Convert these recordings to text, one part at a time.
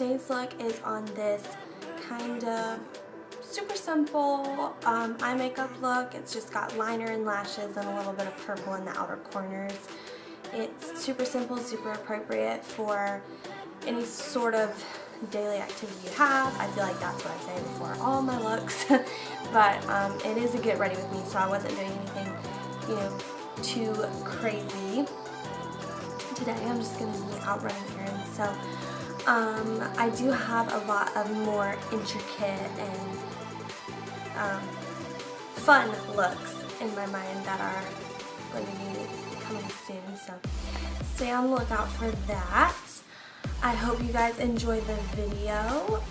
today's look is on this kind of super simple eye makeup look. It's just got liner and lashes and a little bit of purple in the outer corners. It's super simple, super appropriate for any sort of daily activity you have. I feel like that's what I say before all my looks. But it is a get ready with me, so I wasn't doing anything, you know, too crazy. Today I'm just going to be out running errands, so I do have a lot of more intricate and fun looks in my mind that are going to be coming soon, so stay on the lookout for that. I hope you guys enjoyed the video,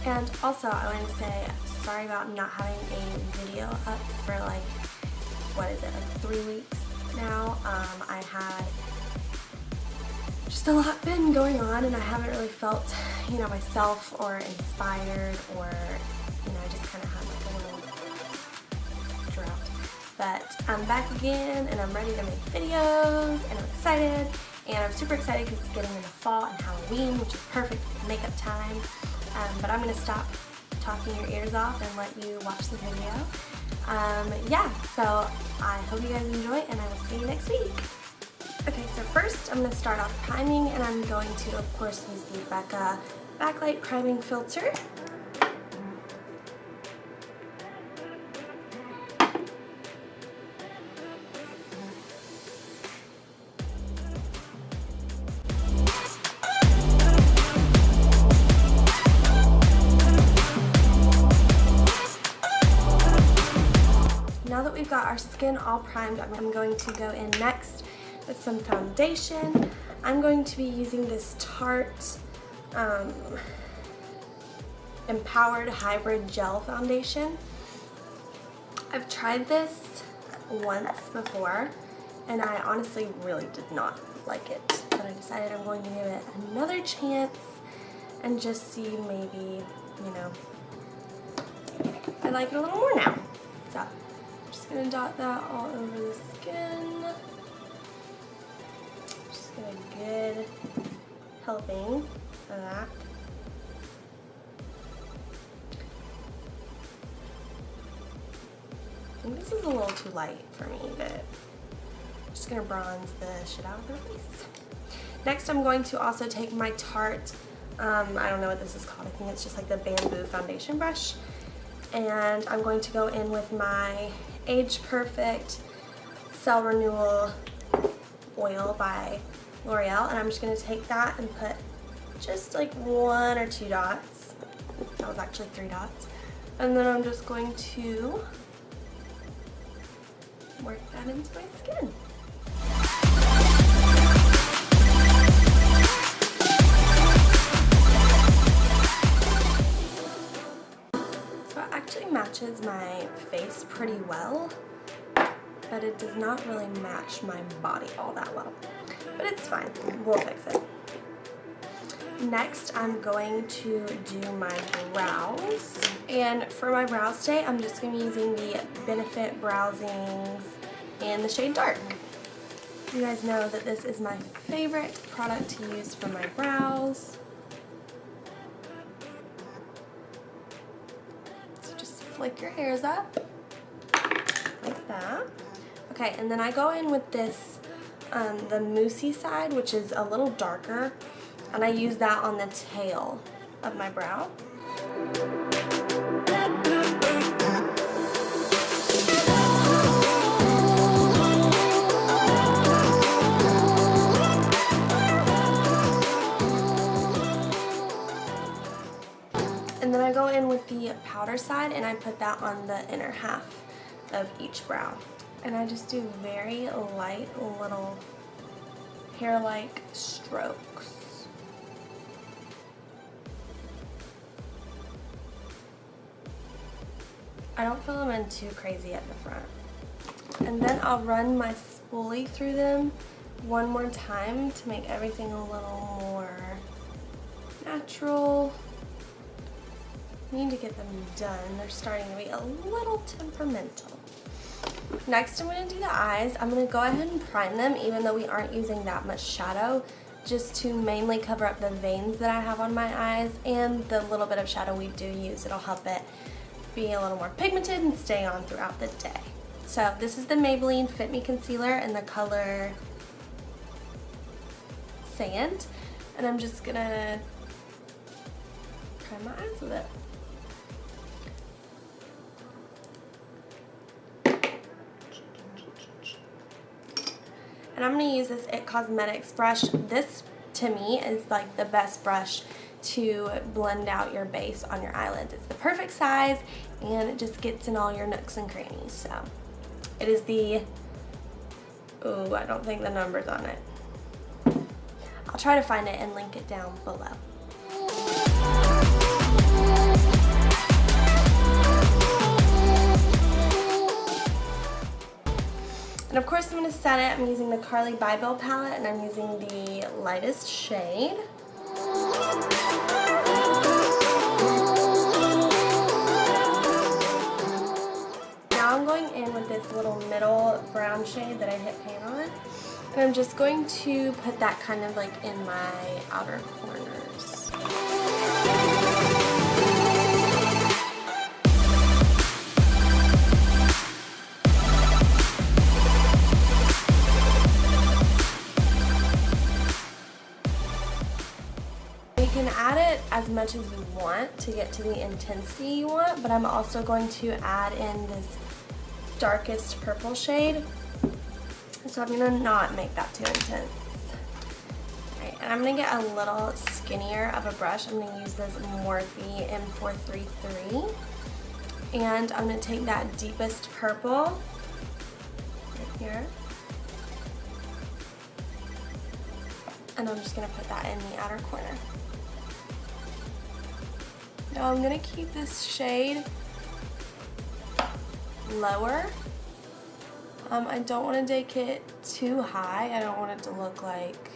and also I wanted to say sorry about not having a video up for like, what is it, like 3 weeks now. I had just a lot been going on and I haven't really felt, you know, myself or inspired, or, you know, I just kind of had like a little drought. But I'm back again and I'm ready to make videos and I'm excited, and I'm super excited because it's getting into fall and Halloween, which is perfect makeup time. But I'm going to stop talking your ears off and let you watch the video. Yeah, so I hope you guys enjoy and I will see you next week. Okay, so first I'm going to start off priming, and I'm going to, of course, use the Becca Backlight Priming Filter. Now that we've got our skin all primed, I'm going to go in next with some foundation. I'm going to be using this Tarte Empowered Hybrid Gel Foundation. I've tried this once before and I honestly really did not like it, but I decided I'm going to give it another chance and just see maybe, you know, I like it a little more now. So I'm just going to dot that all over the skin. Just get a good helping of that. I think this is a little too light for me, but I'm just going to bronze the shit out of her face. Next, I'm going to also take my Tarte, I don't know what this is called, I think it's just like the bamboo foundation brush, and I'm going to go in with my Age Perfect Cell Renewal Oil by L'Oreal, and I'm just going to take that and put just like 1 or 2 dots. That was actually 3 dots. And then I'm just going to work that into my skin. So it actually matches my face pretty well, but it does not really match my body all that well. But it's fine, we'll fix it. Next, I'm going to do my brows. And for my brows today, I'm just going to be using the Benefit Browsings in the shade Dark. You guys know that this is my favorite product to use for my brows. So just flick your hairs up, like that. Okay, and then I go in with this, the moussey side, which is a little darker, and I use that on the tail of my brow. And then I go in with the powder side and I put that on the inner half of each brow. And I just do very light little hair-like strokes. I don't fill them in too crazy at the front. And then I'll run my spoolie through them one more time to make everything a little more natural. I need to get them done. They're starting to be a little temperamental. Next, I'm going to do the eyes. I'm going to go ahead and prime them, even though we aren't using that much shadow, just to mainly cover up the veins that I have on my eyes, and the little bit of shadow we do use, it'll help it be a little more pigmented and stay on throughout the day. So this is the Maybelline Fit Me concealer in the color Sand, and I'm just gonna prime my eyes with it. And I'm going to use this IT Cosmetics brush. This, to me, is like the best brush to blend out your base on your eyelids. It's the perfect size, and it just gets in all your nooks and crannies. So, it is the, oh, I don't think the number's on it. I'll try to find it and link it down below. And of course I'm going to set it. I'm using the Carli Bybel palette, and I'm using the lightest shade. Now I'm going in with this little middle brown shade that I hit pan on. And I'm just going to put that kind of like in my outer corners. You can add it as much as you want to get to the intensity you want, but I'm also going to add in this darkest purple shade. So I'm going to not make that too intense. Alright, and I'm going to get a little skinnier of a brush. I'm going to use this Morphe M433. And I'm going to take that deepest purple right here. And I'm just going to put that in the outer corner. Now I'm going to keep this shade lower. I don't want to take it too high. I don't want it to look like,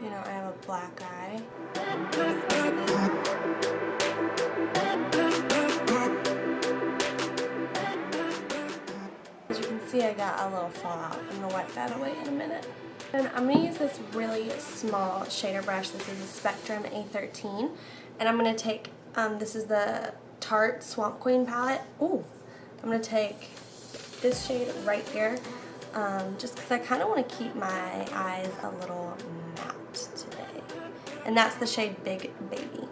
you know, I have a black eye. As you can see, I got a little fallout. I'm going to wipe that away in a minute. And I'm going to use this really small shader brush. This is a Spectrum A13. And I'm going to take, this is the Tarte Swamp Queen palette. Ooh, I'm going to take this shade right here, just because I kind of want to keep my eyes a little matte today. And that's the shade Big Baby.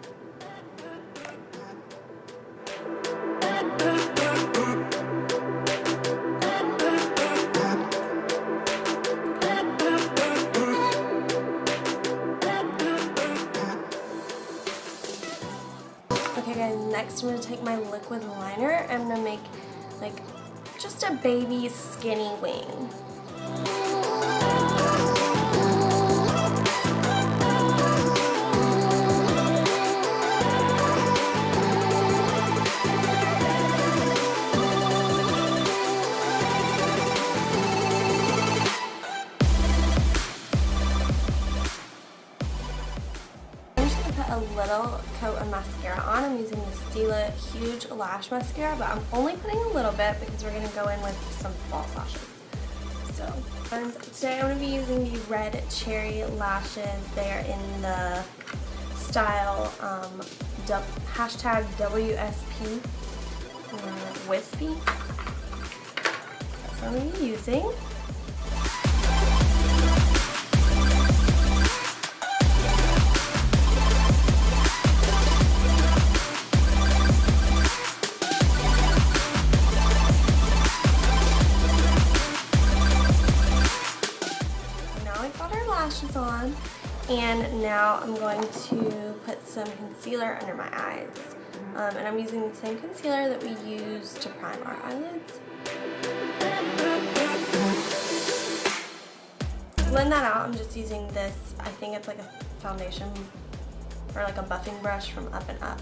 Okay guys, next I'm going to take my liquid liner. I'm going to make like just a baby skinny wing. A little coat of mascara on. I'm using the Stila Huge Lash Mascara, but I'm only putting a little bit because we're going to go in with some false lashes. So, and today I'm going to be using the Red Cherry Lashes. They are in the style hashtag WSP or Wispy. That's what I'm going to be using. On, and now I'm going to put some concealer under my eyes, and I'm using the same concealer that we use to prime our eyelids. To blend that out, I'm just using this, I think it's like a foundation or like a buffing brush from Up and Up.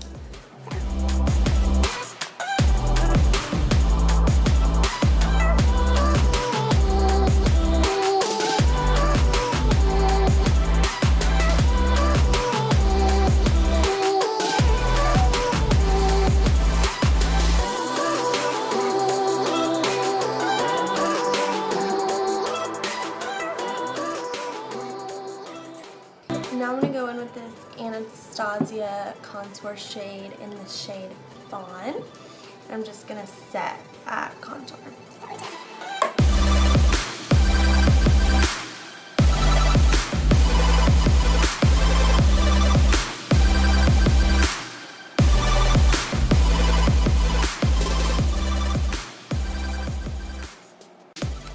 Anastasia Contour shade in the shade Fawn. I'm just going to set at contour.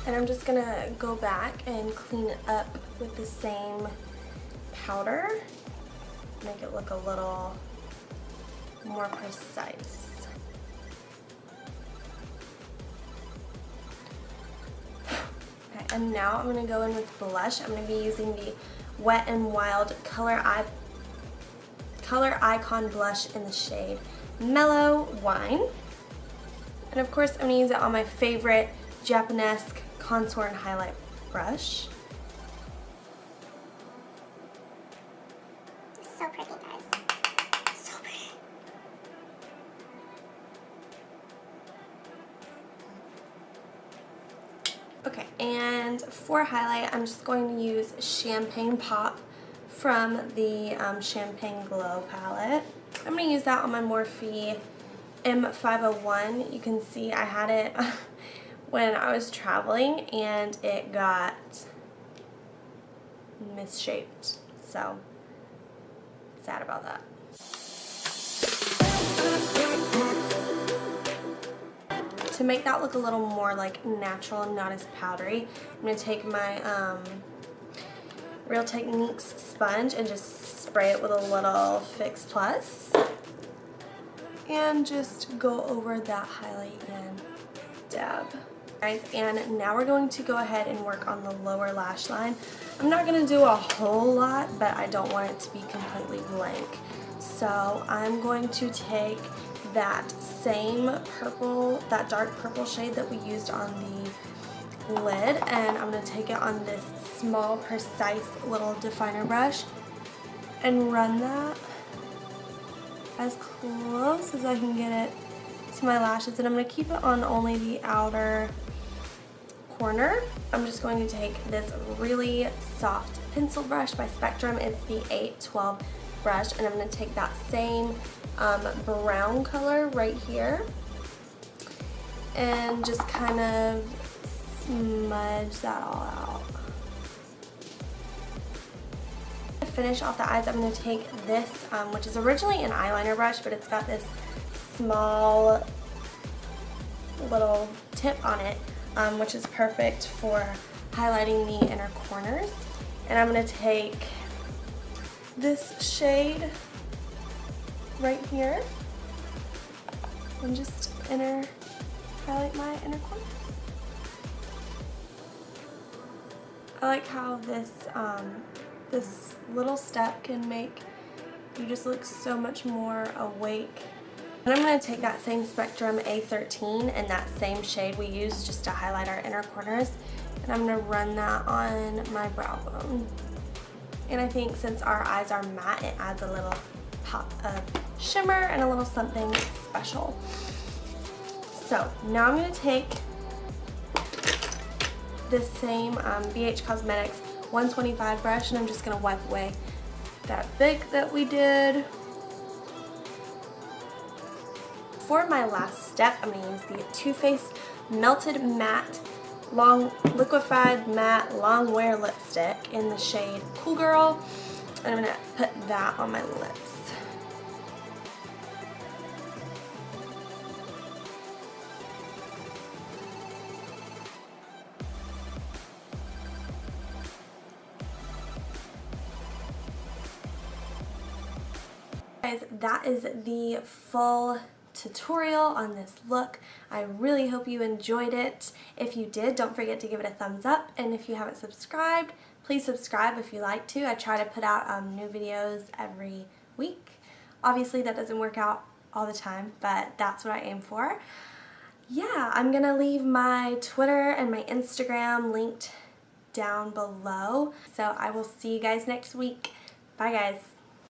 And I'm just going to go back and clean it up with the same powder. Make it look a little more precise. Okay, and now I'm going to go in with blush. I'm going to be using the Wet n Wild Color Icon blush in the shade Mellow Wine. And of course I'm going to use it on my favorite Japonesque Contour and Highlight brush. So pretty, guys. So pretty. Okay, and for highlight, I'm just going to use Champagne Pop from the Champagne Glow palette. I'm going to use that on my Morphe M501. You can see I had it when I was traveling and it got misshaped. So, sad about that. To make that look a little more like natural and not as powdery, I'm going to take my Real Techniques sponge and just spray it with a little Fix Plus and just go over that highlight and dab. Guys, and now we're going to go ahead and work on the lower lash line. I'm not going to do a whole lot, but I don't want it to be completely blank. So I'm going to take that same purple, that dark purple shade that we used on the lid, and I'm going to take it on this small, precise little definer brush and run that as close as I can get it to my lashes. And I'm going to keep it on only the outer corner. I'm just going to take this really soft pencil brush by Spectrum. It's the 812 brush, and I'm going to take that same brown color right here and just kind of smudge that all out. To finish off the eyes, I'm going to take this, which is originally an eyeliner brush, but it's got this small little tip on it, which is perfect for highlighting the inner corners. And I'm going to take this shade right here and just highlight my inner corner. I like how this this little step can make you just look so much more awake. And I'm going to take that same Spectrum A13 and that same shade we used just to highlight our inner corners, and I'm going to run that on my brow bone. And I think since our eyes are matte, it adds a little pop of shimmer and a little something special. So now I'm going to take this same BH Cosmetics 125 brush, and I'm just going to wipe away that big that we did. For my last step, I'm going to use the Too Faced Melted Matte Liquified Matte Longwear Lipstick in the shade Cool Girl, and I'm going to put that on my lips. Guys, that is the full tutorial on this look. I really hope you enjoyed it. If you did, don't forget to give it a thumbs up, and if you haven't subscribed, please subscribe if you like to. I try to put out new videos every week. Obviously that doesn't work out all the time, but that's what I aim for. Yeah, I'm gonna leave my Twitter and my Instagram linked down below, so I will see you guys next week. Bye guys.